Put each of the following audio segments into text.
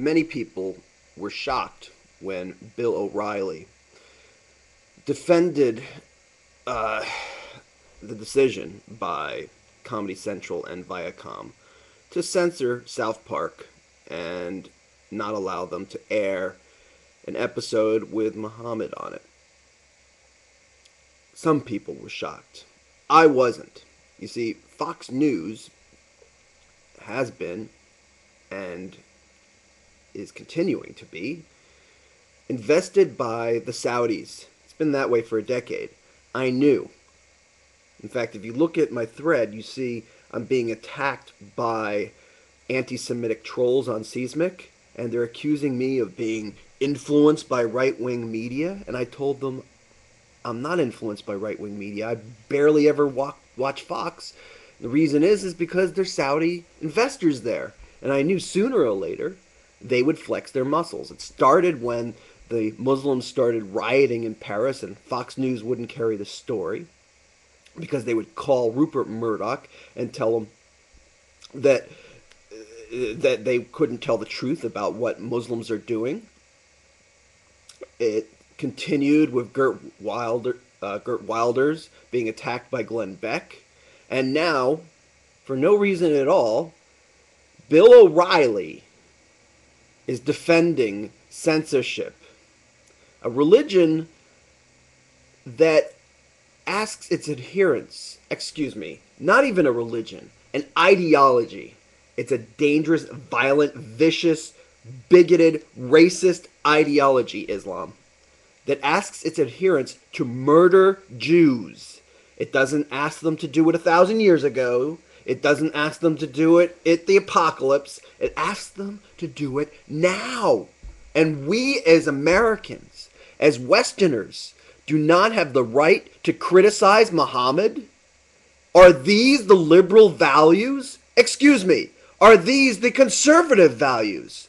many people were shocked when Bill O'Reilly defended uh, the decision by Comedy Central and Viacom to censor South Park and not allow them to air an episode with Muhammad on it. Some people were shocked. I wasn't. You see, Fox News has been and is continuing to be invested by the Saudis. It's been that way for a decade. I knew. In fact, if you look at my thread, you see I'm being attacked by anti-Semitic trolls on Seismic, and they're accusing me of being influenced by right-wing media, and I told them I'm not influenced by right-wing media. I barely ever watch Fox. The reason is because there's Saudi investors there, and I knew sooner or later they would flex their muscles. It started when the Muslims started rioting in Paris, and Fox News wouldn't carry the story because they would call Rupert Murdoch and tell him that they couldn't tell the truth about what Muslims are doing. It continued with Gert Wilders being attacked by Glenn Beck, and now, for no reason at all, Bill O'Reilly is defending censorship, a religion that asks its adherents, not even a religion, an ideology. It's a dangerous, violent, vicious, bigoted, racist ideology, Islam, that asks its adherents to murder Jews. It doesn't ask them to do it 1,000 years ago. It doesn't ask them to do it at the apocalypse. It asks them to do it now. And we as Americans, as Westerners, do not have the right to criticize Muhammad? Are these the liberal values? Are these the conservative values?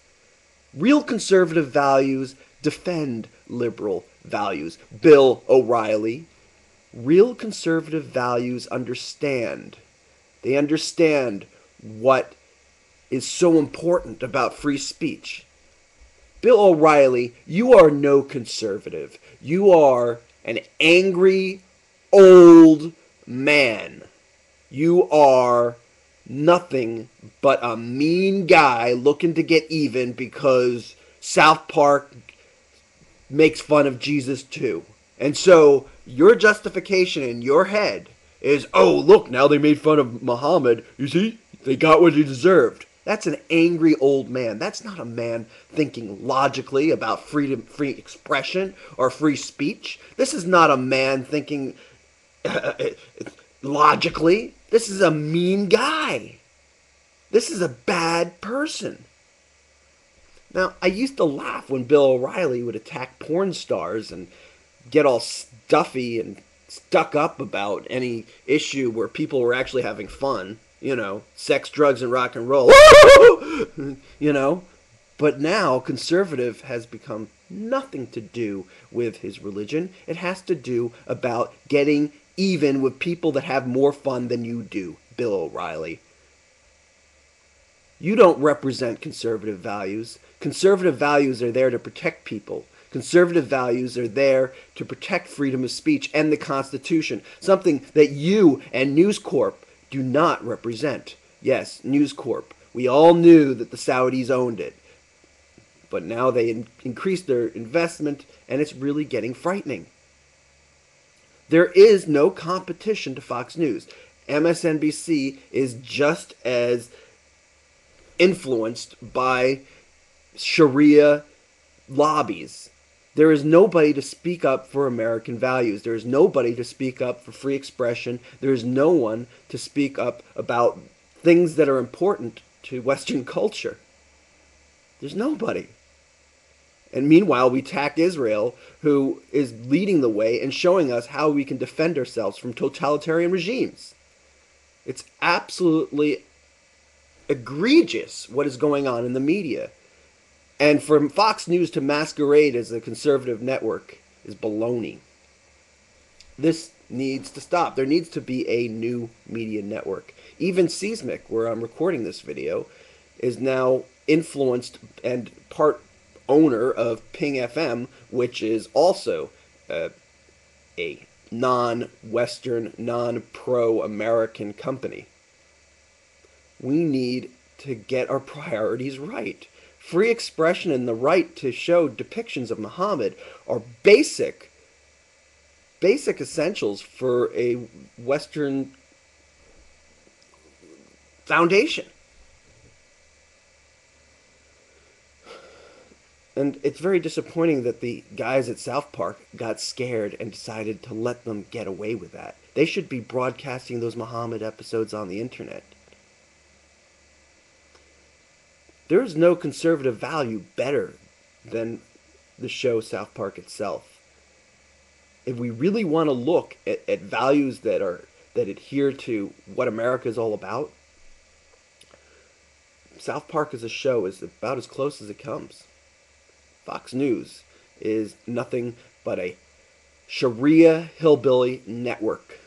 Real conservative values defend liberal values. Bill O'Reilly. Real conservative values understand. They understand what is so important about free speech. Bill O'Reilly, you are no conservative. You are an angry, old man. You are nothing but a mean guy looking to get even because South Park makes fun of Jesus too. And so your justification in your head is, oh, look, now they made fun of Muhammad. You see, they got what he deserved. That's an angry old man. That's not a man thinking logically about freedom, free expression, or free speech. This is not a man thinking logically. This is a mean guy. This is a bad person. Now, I used to laugh when Bill O'Reilly would attack porn stars and get all stuffy and stuck up about any issue where people were actually having fun. You know, sex, drugs, and rock and roll. You know, but now conservative has become nothing to do with his religion. It has to do about getting even with people that have more fun than you do, Bill O'Reilly. You don't represent conservative values. Conservative values are there to protect people. Conservative values are there to protect freedom of speech and the Constitution, something that you and News Corp do not represent. Yes, News Corp. We all knew that the Saudis owned it. But now they increased their investment, and it's really getting frightening. There is no competition to Fox News. MSNBC is just as influenced by Sharia lobbies. There is nobody to speak up for American values. There is nobody to speak up for free expression. There is no one to speak up about things that are important to Western culture. There's nobody. And meanwhile, we attack Israel, who is leading the way and showing us how we can defend ourselves from totalitarian regimes. It's absolutely egregious what is going on in the media. And for Fox News to masquerade as a conservative network is baloney. This needs to stop. There needs to be a new media network. Even Seismic, where I'm recording this video, is now influenced and part owner of Ping FM, which is also a non-Western, non-pro-American company. We need to get our priorities right. Free expression and the right to show depictions of Muhammad are basic essentials for a Western foundation. And it's very disappointing that the guys at South Park got scared and decided to let them get away with that. They should be broadcasting those Muhammad episodes on the internet. There is no conservative value better than the show South Park itself. If we really want to look at values that adhere to what America is all about, South Park as a show is about as close as it comes. Fox News is nothing but a Sharia hillbilly network.